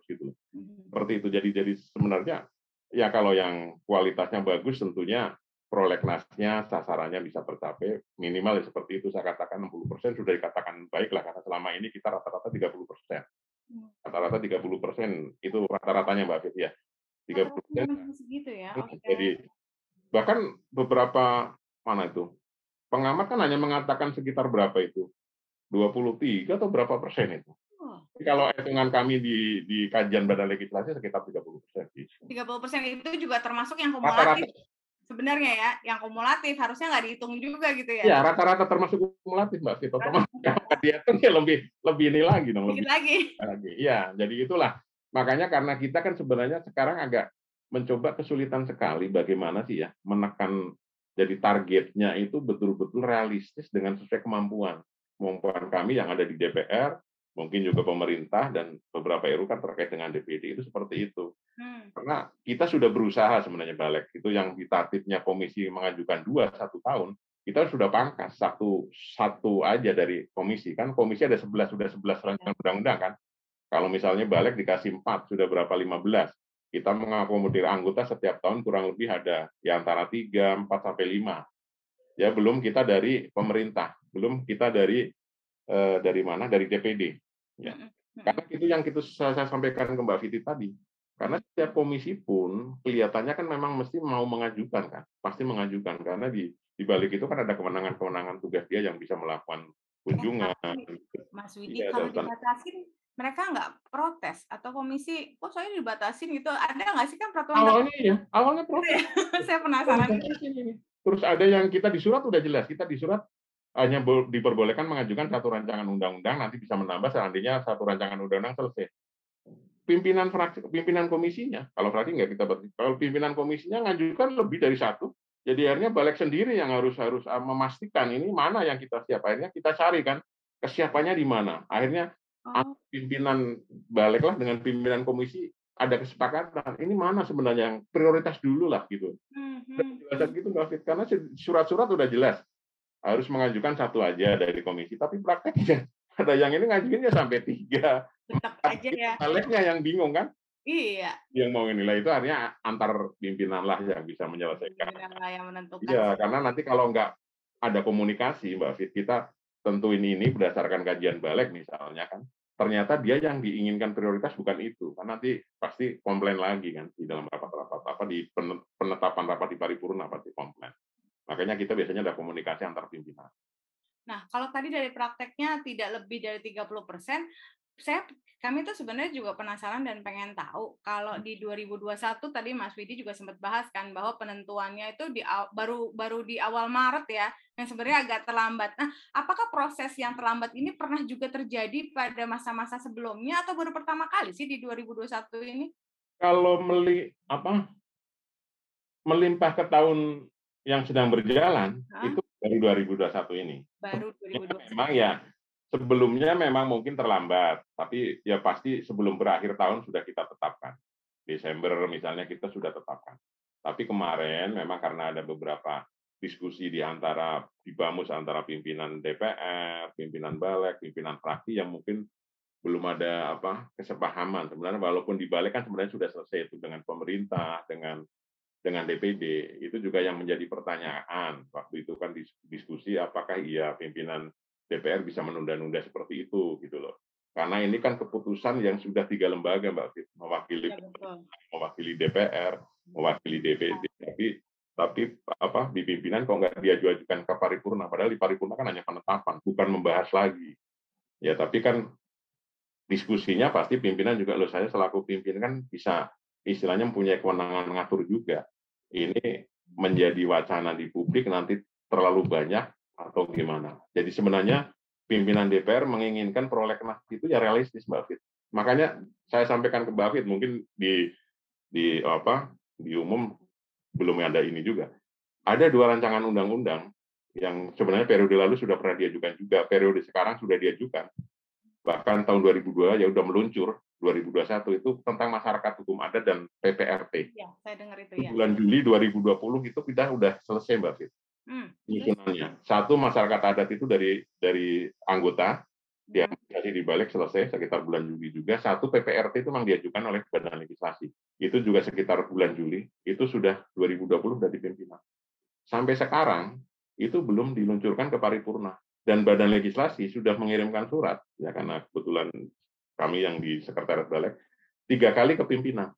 gitu. Seperti itu. Jadi sebenarnya ya kalau yang kualitasnya bagus tentunya prolegnasnya sasarannya bisa tercapai minimal ya seperti itu saya katakan 60% sudah dikatakan baik lah karena selama ini kita rata-rata 30%. Rata-rata 30% itu rata-ratanya Mbak Fit ya. 30%. Segitu ya. Jadi bahkan beberapa mana itu pengamat kan hanya mengatakan sekitar berapa itu 23 atau berapa persen itu. Kalau hitungan kami di kajian badan legislasi sekitar 30%. 30% itu juga termasuk yang kumulatif. Sebenarnya ya, yang kumulatif harusnya nggak dihitung juga gitu ya? Iya, rata-rata termasuk kumulatif Mbak Fit. Otomatis dia itu lebih ini lagi dong. Lebih lagi. Iya, jadi itulah. Makanya karena kita kan sebenarnya sekarang agak mencoba kesulitan sekali bagaimana sih ya menekan jadi targetnya itu betul-betul realistis dengan sesuai kemampuan kami yang ada di DPR, mungkin juga pemerintah dan beberapa RUU kan terkait dengan DPD itu seperti itu. Karena kita sudah berusaha sebenarnya balik itu yang di tatipnya komisi mengajukan 1 tahun, kita sudah pangkas satu aja dari komisi kan komisi ada 11 rancangan undang-undang kan. Kalau misalnya balik dikasih 4 sudah berapa 15. Kita mengakomodir anggota setiap tahun kurang lebih ada ya antara 3, 4 sampai 5. Ya belum kita dari pemerintah, belum kita dari mana? Dari DPD. Ya. Karena itu yang saya sampaikan ke Mbak Fiti tadi. Karena setiap komisi pun kelihatannya kan memang mesti mau mengajukan kan, pasti mengajukan karena di balik itu kan ada kewenangan-kewenangan tugas dia yang bisa melakukan kunjungan. Mas Widi, kalau dibatasin mereka nggak protes atau komisi, kok saya dibatasin gitu, ada nggak sih kan peraturan? Awalnya protes. Saya penasaran. Terus ada yang kita di surat udah jelas, kita di surat hanya diperbolehkan mengajukan satu rancangan undang-undang, nanti bisa menambah seandainya satu rancangan undang-undang selesai. Pimpinan komisinya, kalau fraksi nggak kita kalau pimpinan komisinya ngajukan lebih dari satu, jadi akhirnya balik sendiri yang harus memastikan ini mana yang kita siap. Akhirnya kita cari kan kesiapannya di mana. Akhirnya pimpinan baliklah dengan pimpinan komisi ada kesepakatan ini mana sebenarnya yang prioritas dulu lah gitu. Jelas gitu Mbak Fit, karena surat-surat udah jelas harus mengajukan satu aja dari komisi, tapi prakteknya ada yang ini ngajuinnya sampai 3. Tetap aja ya. Baliknya yang bingung kan? Iya. Yang mau nilai itu akhirnya antar pimpinan lah yang bisa menyelesaikan. Pimpinan lah yang menentukan. Iya, karena nanti kalau nggak ada komunikasi, Mbak Fit, kita tentuin ini berdasarkan kajian balik misalnya kan, ternyata dia yang diinginkan prioritas bukan itu, kan nanti pasti komplain lagi kan di dalam rapat-rapat di penetapan rapat di paripurna pasti komplain. Makanya kita biasanya ada komunikasi antar pimpinan. Nah, kalau tadi dari prakteknya tidak lebih dari 30%, kami tuh sebenarnya juga penasaran dan pengen tahu kalau di 2021 tadi Mas Widi juga sempat bahas kan bahwa penentuannya itu baru di awal Maret ya, yang sebenarnya agak terlambat. Nah, apakah proses yang terlambat ini pernah juga terjadi pada masa-masa sebelumnya atau baru pertama kali sih di 2021 ini? Kalau melimpah ke tahun yang sedang berjalan, itu baru 2021 ini. Baru 2021. Memang ya sebelumnya memang mungkin terlambat, tapi ya pasti sebelum berakhir tahun sudah kita tetapkan. Desember misalnya kita sudah tetapkan. Tapi kemarin memang karena ada beberapa diskusi di BAMUS antara pimpinan DPR, pimpinan Balik, pimpinan fraksi yang mungkin belum ada kesepahaman. Sebenarnya walaupun dibalik kan sebenarnya sudah selesai itu dengan pemerintah, dengan DPD. Itu juga yang menjadi pertanyaan. Waktu itu kan diskusi apakah iya pimpinan DPR bisa menunda-nunda seperti itu gitu loh. Karena ini kan keputusan yang sudah 3 lembaga, Mbak Fit, mewakili DPR, mewakili DPD, tapi di pimpinan kok nggak diajukan ke paripurna, padahal di paripurna kan hanya penetapan, bukan membahas lagi. Ya, tapi kan diskusinya pasti pimpinan juga, loh saya selaku pimpinan kan bisa istilahnya mempunyai kewenangan mengatur juga. Ini menjadi wacana di publik nanti terlalu banyak atau gimana. Jadi sebenarnya pimpinan DPR menginginkan prolegnas itu ya realistis, Mbak Fit. Makanya saya sampaikan ke Mbak Fit, mungkin di umum belum ada ini juga. Ada 2 rancangan undang-undang yang sebenarnya periode lalu sudah pernah diajukan juga, periode sekarang sudah diajukan. Bahkan tahun 2002 ya udah meluncur, 2021 itu tentang masyarakat hukum adat dan PPRT. Ya, saya dengar itu ya. Bulan Juli 2020 itu kita udah selesai, Mbak Fit. Penyusunannya. Satu, masyarakat adat itu dari anggota, dia di balik selesai sekitar bulan Juli juga. Satu, PPRT itu memang diajukan oleh Badan Legislasi. Itu juga sekitar bulan Juli, itu sudah 2020 sudah di pimpinan. Sampai sekarang itu belum diluncurkan ke paripurna. Dan Badan Legislasi sudah mengirimkan surat, ya karena kebetulan kami yang di Sekretariat Balik, 3 kali ke pimpinan,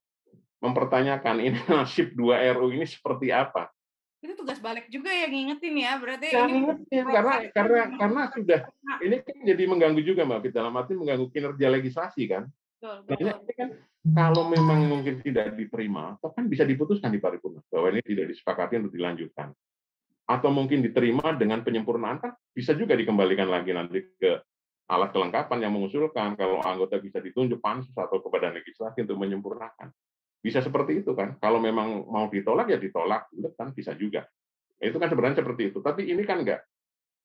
mempertanyakan ini nasib 2 RU ini seperti apa. Itu tugas Balik juga yang ngingetin ya, berarti Ya, ini karena sudah ini kan jadi mengganggu juga, Mbak Fit, dalam arti mengganggu kinerja legislasi kan. Nah, ini kan kalau memang mungkin tidak diterima, atau kan bisa diputuskan di paripurna bahwa ini tidak disepakati untuk dilanjutkan. Atau mungkin diterima dengan penyempurnaan, kan bisa juga dikembalikan lagi nanti ke alat kelengkapan yang mengusulkan, kalau anggota bisa ditunjuk pansus atau ke Badan Legislasi untuk menyempurnakan. Bisa seperti itu kan. Kalau memang mau ditolak ya ditolak, kan bisa juga. Itu kan sebenarnya seperti itu. Tapi ini kan enggak.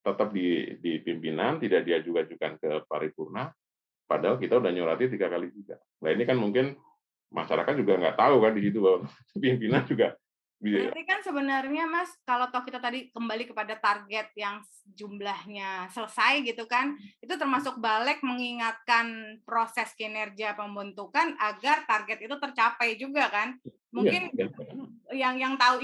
Tetap di pimpinan, tidak diajukan ke paripurna, padahal kita udah nyurati 3 kali juga. Nah ini kan mungkin masyarakat juga nggak tahu kan di situ bahwa pimpinan juga. Berarti kan sebenarnya Mas, kalau toh kita tadi kembali kepada target yang jumlahnya selesai gitu kan, itu termasuk Balik mengingatkan proses kinerja pembentukan agar target itu tercapai juga kan. Mungkin yang tahu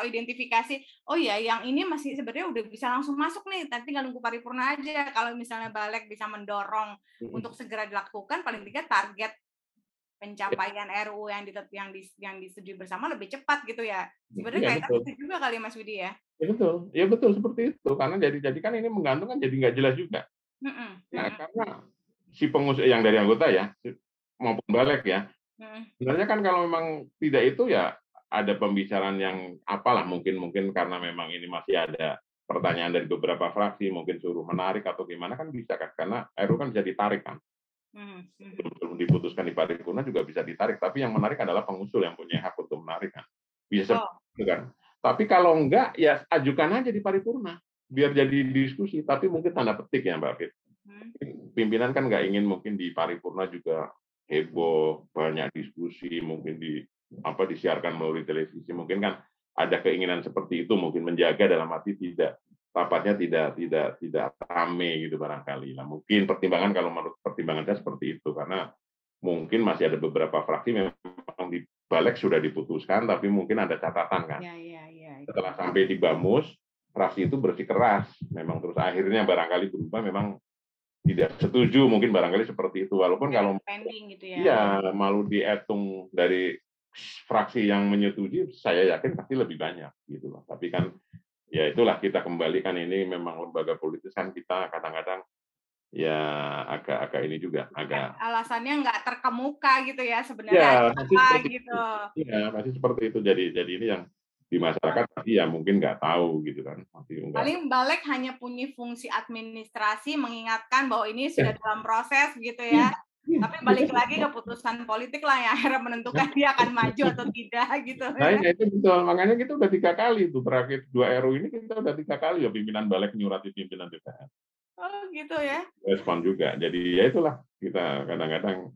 identifikasi, oh ya yang ini masih sebenarnya udah bisa langsung masuk nih, tapi tinggal nunggu paripurna aja. Kalau misalnya Balik bisa mendorong untuk segera dilakukan, paling tidak target pencapaian RUU yang disetujui bersama lebih cepat gitu ya. Sebenarnya kayak itu juga kali Mas Widi ya. Ya betul seperti itu, karena jadi kan ini menggantung kan jadi nggak jelas juga. Nah, karena si pengusul yang dari anggota ya maupun Balik ya, sebenarnya kan kalau memang tidak itu ya ada pembicaraan yang apalah, mungkin karena memang ini masih ada pertanyaan dari beberapa fraksi, mungkin suruh menarik atau gimana kan bisa kan, karena RUU kan bisa ditarik kan. Belum diputuskan di paripurna juga bisa ditarik, tapi yang menarik adalah pengusul yang punya hak untuk menarik kan. Bisa seperti itu kan. Tapi kalau enggak ya ajukan aja di paripurna biar jadi diskusi, tapi mungkin tanda petik ya Mbak Fit. Pimpinan kan nggak ingin mungkin di paripurna juga heboh, banyak diskusi, mungkin disiarkan melalui televisi, mungkin kan ada keinginan seperti itu, mungkin menjaga dalam arti rapatnya tidak rame gitu barangkali. Nah, mungkin pertimbangan kalau menurut pertimbangan saya seperti itu, karena mungkin masih ada beberapa fraksi memang di Balik sudah diputuskan, tapi mungkin ada catatan kan. Setelah sampai di Bamus, fraksi itu bersikeras, memang terus akhirnya barangkali berubah, memang tidak setuju, mungkin barangkali seperti itu. Walaupun kalau pending gitu ya. Iya, malu dihitung dari fraksi yang menyetujui, saya yakin pasti lebih banyak gitu loh. Tapi kan ya itulah, kita kembalikan ini memang lembaga politis kan, kita kadang-kadang ya agak ini juga agak alasannya nggak terkemuka gitu ya sebenarnya apa gitu. Iya, masih seperti itu. Jadi ini yang di masyarakat pasti ya mungkin nggak tahu gitu kan. Paling Balik hanya punya fungsi administrasi, mengingatkan bahwa ini sudah dalam proses gitu ya. Tapi balik lagi keputusan politik lah yang akhirnya menentukan dia akan maju atau tidak gitu. Nah, itu betul. Makanya kita udah 3 kali tuh terakhir 2 RUU ini, kita udah 3 kali ya pimpinan Balik nyurati pimpinan DPR. Oh gitu ya. Respon juga. Jadi ya itulah, kita kadang-kadang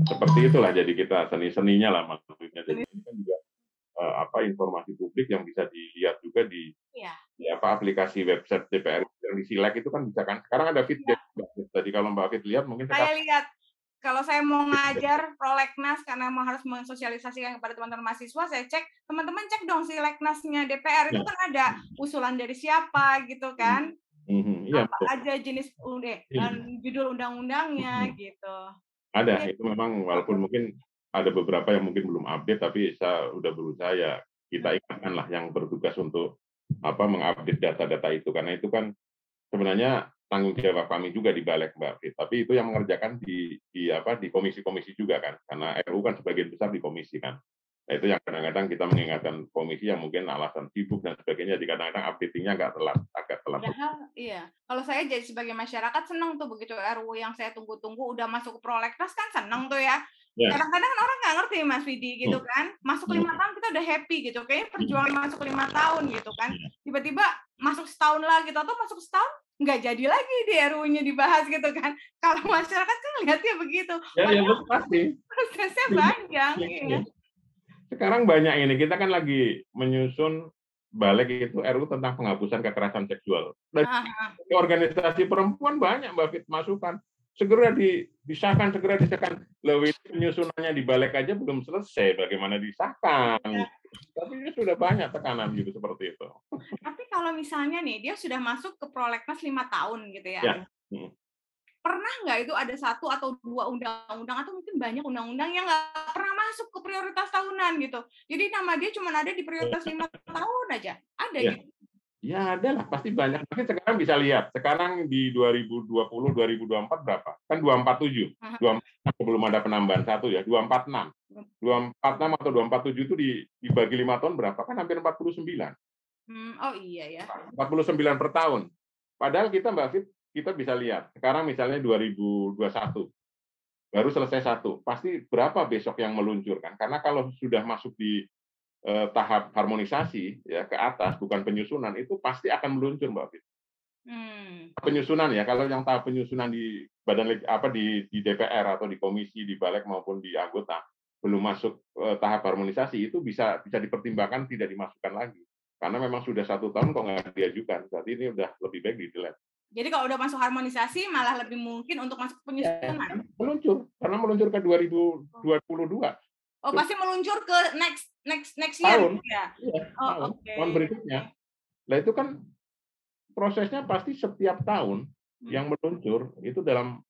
seperti itulah, jadi kita seninya lah maksudnya. Jadi ini kan juga informasi publik yang bisa dilihat juga di aplikasi website DPR yang di Silek itu kan bisa kan. Sekarang ada feedback Tadi kalau Mbak Fit lihat mungkin Saya sekarang lihat, kalau saya mau ngajar prolegnas karena mau harus mensosialisasikan kepada teman-teman mahasiswa, saya cek, teman-teman cek dong si Leknasnya DPR itu ya, kan ada usulan dari siapa gitu kan, iya apa betul. aja jenis Iya. judul undang-undangnya Mhm. gitu. Ada, Iya, itu memang walaupun mungkin ada beberapa yang mungkin belum update, tapi saya udah berusaha ya kita ingatkan lah yang bertugas untuk mengupdate data-data itu, karena itu kan sebenarnya tanggung jawab kami juga di Balik, Mbak Fit. Tapi itu yang mengerjakan di komisi-komisi juga kan, karena RU kan sebagian besar di komisi kan. Nah, itu yang kadang-kadang kita mengingatkan komisi yang mungkin alasan sibuk dan sebagainya, jadi kadang-kadang updating-nya agak telat. padahal iya, kalau saya jadi sebagai masyarakat senang tuh begitu RUU yang saya tunggu-tunggu udah masuk ke prolegnas kan senang tuh ya. Ya. Kadang-kadang kan orang nggak ngerti Mas Widi gitu Hmm. kan, masuk 5 tahun kita udah happy gitu, kayaknya perjuangan masuk 5 tahun gitu kan, Iya. tiba-tiba masuk setahun lagi, atau masuk setahun nggak jadi lagi di RUU-nya dibahas gitu kan. Kalau masyarakat kan lihatnya begitu, Ya, padahal betul pasti. prosesnya panjang, iya. Sekarang banyak ini, kita kan lagi menyusun balik itu RUU tentang penghapusan kekerasan seksual. Dan Ah, organisasi perempuan banyak Mbak Fit masukan. Segera disahkan, segera disahkan. Loh, ini penyusunannya di balik aja belum selesai, bagaimana disahkan? iya. Tapi ini sudah banyak tekanan gitu seperti itu. Tapi kalau misalnya nih dia sudah masuk ke prolegnas 5 tahun gitu ya. Ya. Hmm. Pernah nggak itu ada 1 atau 2 undang-undang atau mungkin banyak undang-undang yang nggak pernah masuk ke prioritas tahunan gitu. Jadi nama dia cuma ada di prioritas 5 tahun aja, ada Ya. gitu? Ya ada lah, pasti banyak. Tapi sekarang bisa lihat, sekarang di 2020, 2024 berapa? Kan 247. 24 belum ada penambahan satu ya, 246. 246 atau 247 itu dibagi 5 tahun berapa? Kan hampir 49. Oh iya ya. 49 per tahun. Padahal kita Mbak Fit, kita bisa lihat, sekarang misalnya 2021, baru selesai satu, pasti berapa besok yang meluncurkan? Karena kalau sudah masuk di tahap harmonisasi ya ke atas, bukan penyusunan, itu pasti akan meluncur Mbak Fit. Penyusunan ya, kalau yang tahap penyusunan di di DPR atau di komisi, di balik maupun di anggota belum masuk tahap harmonisasi, itu bisa dipertimbangkan tidak dimasukkan lagi. Karena memang sudah 1 tahun kok nggak diajukan, berarti ini udah lebih baik di-delete. Jadi kalau udah masuk harmonisasi malah lebih mungkin untuk masuk Ya, penyusunan. meluncur, karena meluncur ke 2022 Oh, pasti meluncur ke next year tahun. gitu ya? Iya, Oh, oke. tahun berikutnya. Nah itu kan prosesnya pasti setiap tahun yang meluncur itu dalam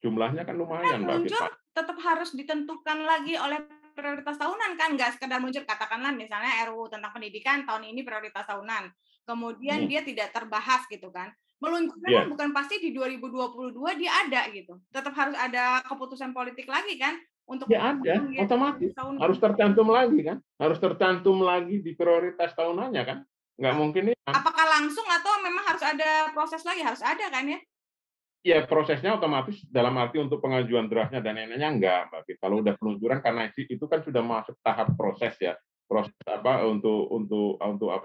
jumlahnya kan lumayan, Mbak Meluncur Fit. tetap harus ditentukan lagi oleh prioritas tahunan kan, nggak sekedar muncul, katakanlah misalnya RUU tentang pendidikan tahun ini prioritas tahunan, kemudian dia tidak terbahas gitu kan. Meluncurnya kan bukan pasti di 2022 dia ada gitu. Tetap harus ada keputusan politik lagi kan untuk Ya ada, otomatis harus tercantum lagi kan, harus tercantum lagi di prioritas tahunannya kan, nggak mungkin ya. Apakah langsung atau memang harus ada proses lagi? Harus ada kan ya? Ya prosesnya otomatis dalam arti untuk pengajuan draftnya dan lain-lainnya enggak, Mbak Fit. Kalau udah peluncuran karena itu kan sudah masuk tahap proses ya, proses untuk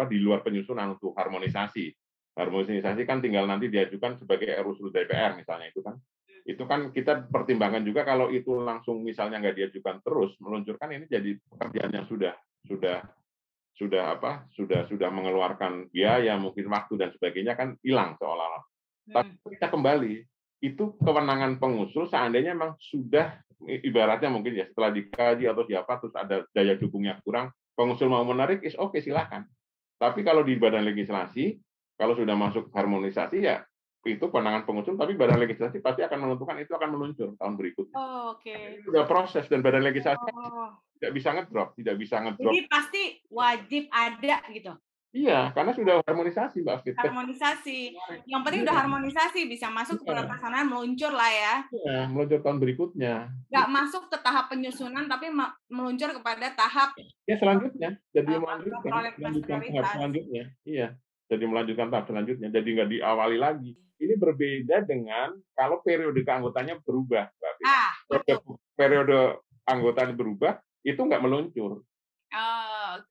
di luar penyusunan untuk harmonisasi. Harmonisasi kan tinggal nanti diajukan sebagai RUU DPR misalnya itu kan. Itu kan kita pertimbangkan juga kalau itu langsung misalnya nggak diajukan terus meluncurkan, ini jadi pekerjaan yang sudah mengeluarkan biaya, mungkin waktu dan sebagainya kan hilang seolah-olah. Tapi kita kembali, itu kewenangan pengusul seandainya memang sudah ibaratnya mungkin ya setelah dikaji atau siapa terus ada daya dukungnya kurang, pengusul mau menarik is oke silahkan. Tapi kalau di badan legislasi, kalau sudah masuk harmonisasi ya itu kewenangan pengusul, tapi badan legislasi pasti akan menentukan itu akan meluncur tahun berikutnya. Oke. Sudah proses dan badan legislasi tidak bisa ngedrop. Jadi pasti wajib ada gitu. Iya, karena sudah harmonisasi, Mbak Fit. Harmonisasi. Yang penting udah harmonisasi, bisa masuk ke pelaksanaan, meluncur lah ya. Iya, meluncur tahun berikutnya. Nggak masuk ke tahap penyusunan, tapi meluncur kepada tahap ya selanjutnya. Jadi melanjutkan tahap prioritas. selanjutnya. Iya, jadi melanjutkan tahap selanjutnya. Jadi nggak diawali lagi. Ini berbeda dengan kalau periode keanggotaannya berubah, Mbak Fit. Periode anggotanya berubah, itu nggak meluncur.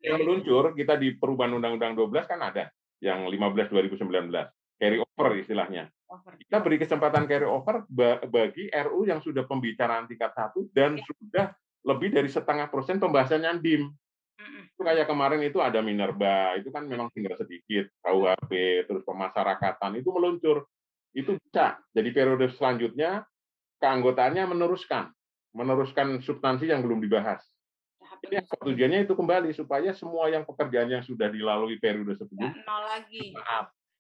Yang meluncur kita di perubahan Undang-Undang 12 kan ada yang 15 2019 carry over istilahnya. Kita beri kesempatan carry over bagi RU yang sudah pembicaraan tingkat 1 dan sudah lebih dari 0,5% pembahasannya DIM. Itu kayak kemarin itu ada Minerba, itu kan memang tinggal sedikit, KUHP, terus pemasyarakatan itu meluncur. itu bisa. Jadi periode selanjutnya keanggotaannya meneruskan substansi yang belum dibahas. Jadi tujuannya itu kembali supaya semua yang pekerjaan yang sudah dilalui periode sebelumnya nol lagi.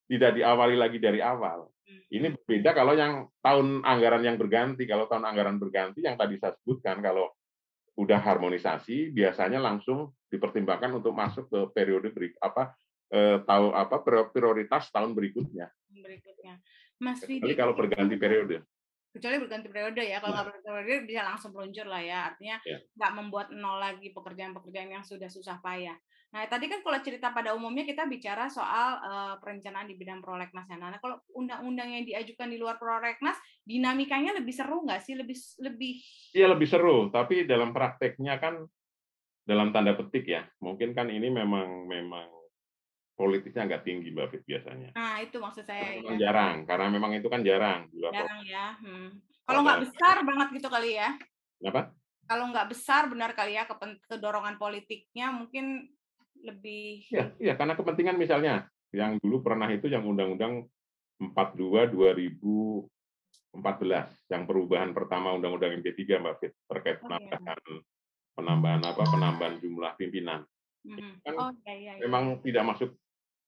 Tidak diawali lagi dari awal. Ini berbeda kalau yang tahun anggaran yang berganti. Kalau tahun anggaran berganti yang tadi saya sebutkan, kalau udah harmonisasi biasanya langsung dipertimbangkan untuk masuk ke periode prioritas tahun berikutnya. Mas Jadi kalau berganti periode. Kecuali berganti periode ya, kalau nggak berganti periode bisa langsung meluncur lah ya, artinya nggak membuat nol lagi pekerjaan-pekerjaan yang sudah susah payah. Nah tadi kan kalau cerita pada umumnya kita bicara soal perencanaan di bidang prolegnas. Nah kalau undang-undang yang diajukan di luar prolegnas, dinamikanya lebih seru nggak sih? Iya lebih seru, tapi dalam prakteknya kan dalam tanda petik ya, mungkin kan ini memang politisnya nggak tinggi Mbak Fit biasanya. Nah itu maksud saya. Ya. Jarang, karena memang itu kan jarang. Jarang ya. Kalau nggak besar banget gitu kali ya. Kenapa? Kalau nggak besar benar kali ya kedorongan politiknya mungkin lebih. Iya, karena kepentingan misalnya yang dulu pernah itu yang Undang-Undang 42/2014 yang perubahan pertama Undang-Undang MP3 Mbak Fit terkait penambahan jumlah pimpinan. Memang tidak masuk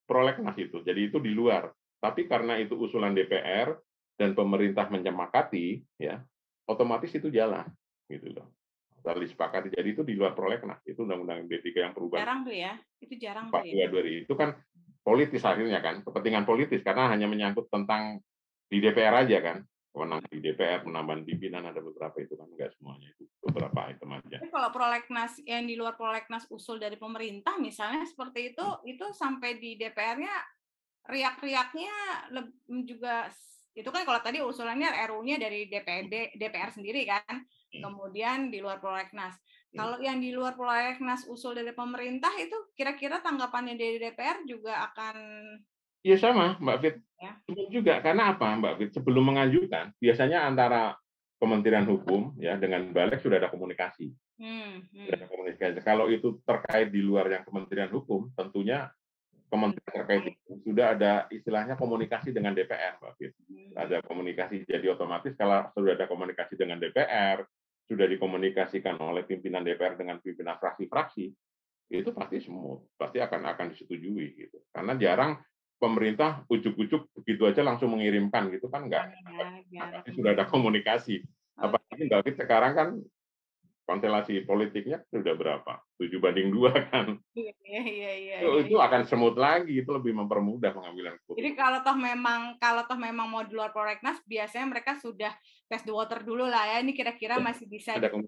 prolegnas itu, jadi itu di luar. Tapi karena itu usulan DPR dan pemerintah menyepakati, ya otomatis itu jalan, gitu loh. Lalu disepakati, jadi itu di luar prolegnas, itu Undang-Undang MP3 yang perubahan. Jarang tuh ya, itu jarang 42 itu kan politis akhirnya kan, kepentingan politis karena hanya menyangkut tentang di DPR aja kan, kewenangan di DPR penambahan pimpinan ada beberapa itu kan, enggak semuanya itu beberapa item aja. Tapi kalau prolegnas yang di luar prolegnas usul dari pemerintah misalnya seperti itu sampai di DPR-nya riak-riaknya juga itu kan kalau tadi usulannya RU-nya dari DPR sendiri kan, kemudian di luar prolegnas. Kalau yang di luar prolegnas usul dari pemerintah itu kira-kira tanggapannya dari DPR juga akan. Iya sama Mbak Fit, juga karena apa Mbak Fit, sebelum mengajukan biasanya antara Kementerian Hukum ya dengan Balik sudah ada komunikasi. Sudah ada komunikasi. Kalau itu terkait di luar yang Kementerian Hukum, tentunya Kementerian terkait itu sudah ada istilahnya komunikasi dengan DPR, Mbak Fit. Ada komunikasi, jadi otomatis kalau sudah ada komunikasi dengan DPR, sudah dikomunikasikan oleh pimpinan DPR dengan pimpinan fraksi-fraksi, itu pasti pasti akan disetujui gitu. Karena jarang pemerintah ujuk-ujuk begitu aja langsung mengirimkan gitu kan enggak. Sudah ada komunikasi. Apalagi Mbak Fit sekarang kan konstelasi politiknya sudah berapa? 7/2 kan. Iya. Itu akan semut lagi, itu lebih mempermudah pengambilan keputusan. Jadi kalau toh memang mau di luar prolegnas, biasanya mereka sudah test the water dulu lah ya. Ini kira-kira masih bisa atau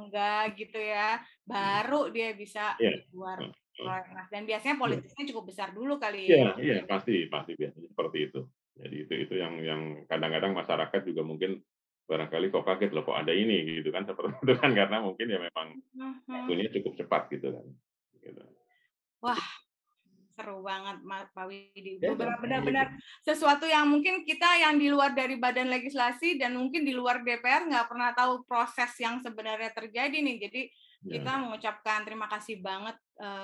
enggak gitu ya. Baru dia bisa di luar prolegnas. Dan biasanya politisnya cukup besar dulu kali ya. Iya, pasti biasanya seperti itu. Jadi itu yang kadang-kadang masyarakat juga mungkin barangkali kok kaget loh kok ada ini gitu kan, seperti itu kan, karena mungkin ya memang waktunya cukup cepat gitu kan. Wah, seru banget Pak Widi. Benar-benar sesuatu yang mungkin kita yang di luar dari badan legislasi dan mungkin di luar DPR nggak pernah tahu proses yang sebenarnya terjadi nih. Jadi kita mengucapkan terima kasih banget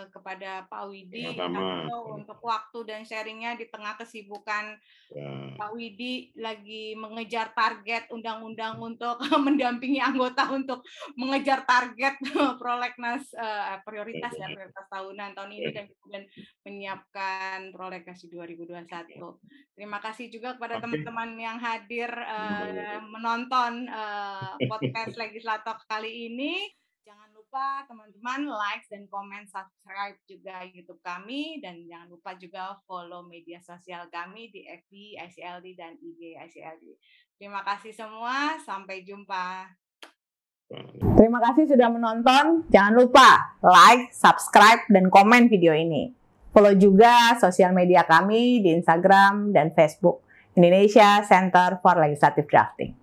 kepada Pak Widi untuk waktu dan sharingnya di tengah kesibukan Pak Widi lagi mengejar target undang-undang untuk mendampingi anggota untuk mengejar target prolegnas prioritas tahunan tahun ini dan kemudian menyiapkan prolegnas 2021. Terima kasih juga kepada teman-teman yang hadir menonton podcast Legislator kali ini. Jangan lupa teman-teman like dan komen, subscribe juga YouTube kami, dan jangan lupa juga follow media sosial kami di FB ICLD dan IG ICLD. Terima kasih semua, sampai jumpa. Terima kasih sudah menonton. Jangan lupa like, subscribe, dan komen video ini. Follow juga sosial media kami di Instagram dan Facebook Indonesia Center for Legislative Drafting.